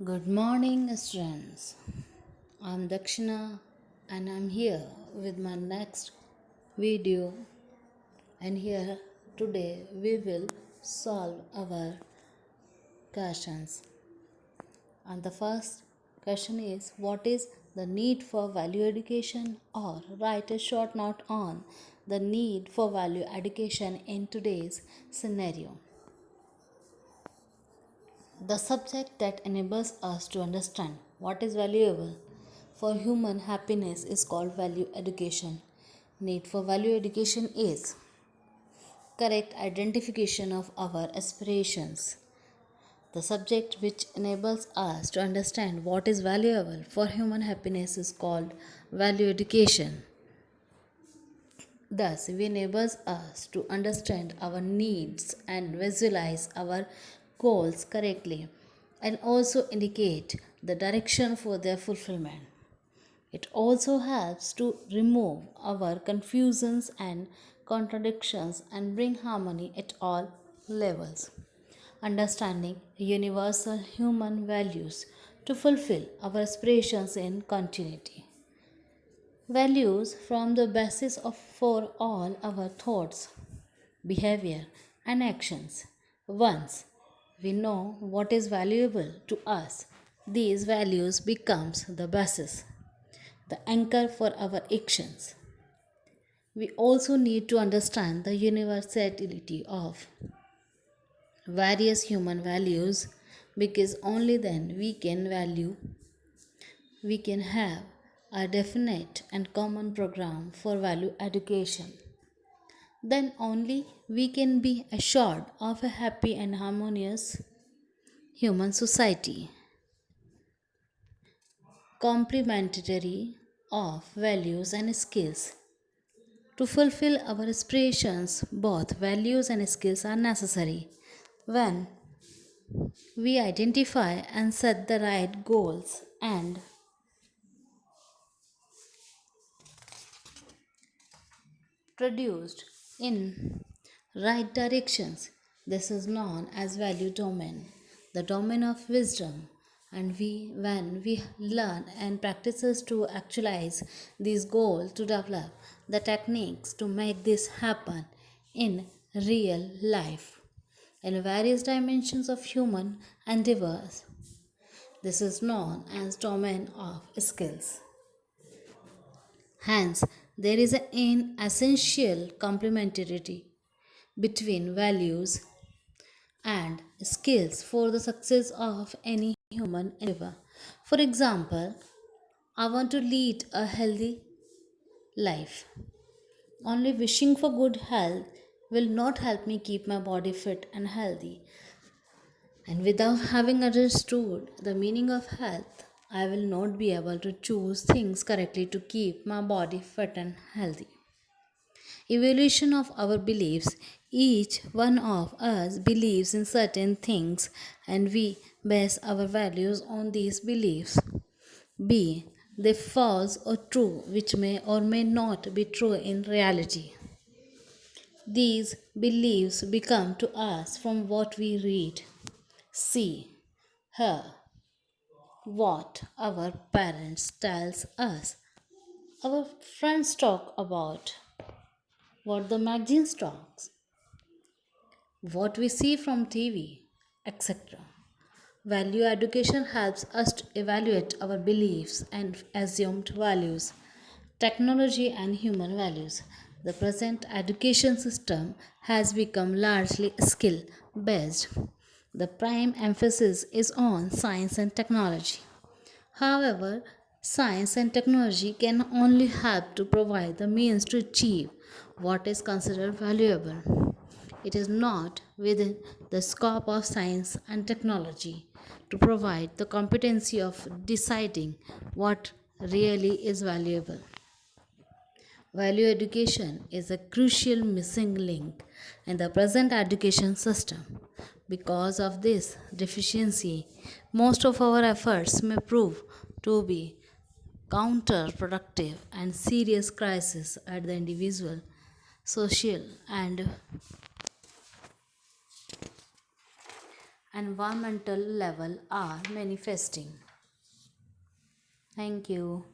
Good morning, students. I'm Dakshina and I'm here with my next video. And here today we will solve our questions. And the first question is, what is the need for value education? Or write a short note on the need for value education in today's scenario. The subject that enables us to understand what is valuable for human happiness is called value education. Need for value education is correct identification of our aspirations. The subject which enables us to understand what is valuable for human happiness is called value education. Thus, it enables us to understand our needs and visualize our goals correctly and also indicate the direction for their fulfillment. It also helps to remove our confusions and contradictions and bring harmony at all levels. Understanding universal human values to fulfill our aspirations in continuity. Values form the basis of for all our thoughts, behavior, and actions. Once we know what is valuable to us, these values becomes the basis, the anchor for our actions. We also need to understand the universality of various human values because only then we can have a definite and common program for value education. Then only we can be assured of a happy and harmonious human society. Complementary of values and skills. To fulfill our aspirations, both values and skills are necessary. When we identify and set the right goals and produced in right directions. This is known as value domain, the domain of wisdom. And when we learn and practices to actualize these goals to develop the techniques to make this happen in real life in various dimensions of human endeavors. This is known as domain of skills. Hence, there is an essential complementarity between values and skills for the success of any human endeavor. For example, I want to lead a healthy life. Only wishing for good health will not help me keep my body fit and healthy. And without having understood the meaning of health, I will not be able to choose things correctly to keep my body fit and healthy. Evaluation of our beliefs. Each one of us believes in certain things and we base our values on these beliefs. B. They false or true, which may or may not be true in reality. These beliefs become to us from what we read, see, hear, what our parents tells us, our friends talk about, what the magazines talks, what we see from TV, etc. Value education helps us to evaluate our beliefs and assumed values, technology, and human values. The present education system has become largely skill based. The prime emphasis is on science and technology. However, science and technology can only help to provide the means to achieve what is considered valuable. It is not within the scope of science and technology to provide the competency of deciding what really is valuable. Value education is a crucial missing link in the present education system. Because of this deficiency, most of our efforts may prove to be counterproductive and serious crisis at the individual, social, and environmental level are manifesting. Thank you.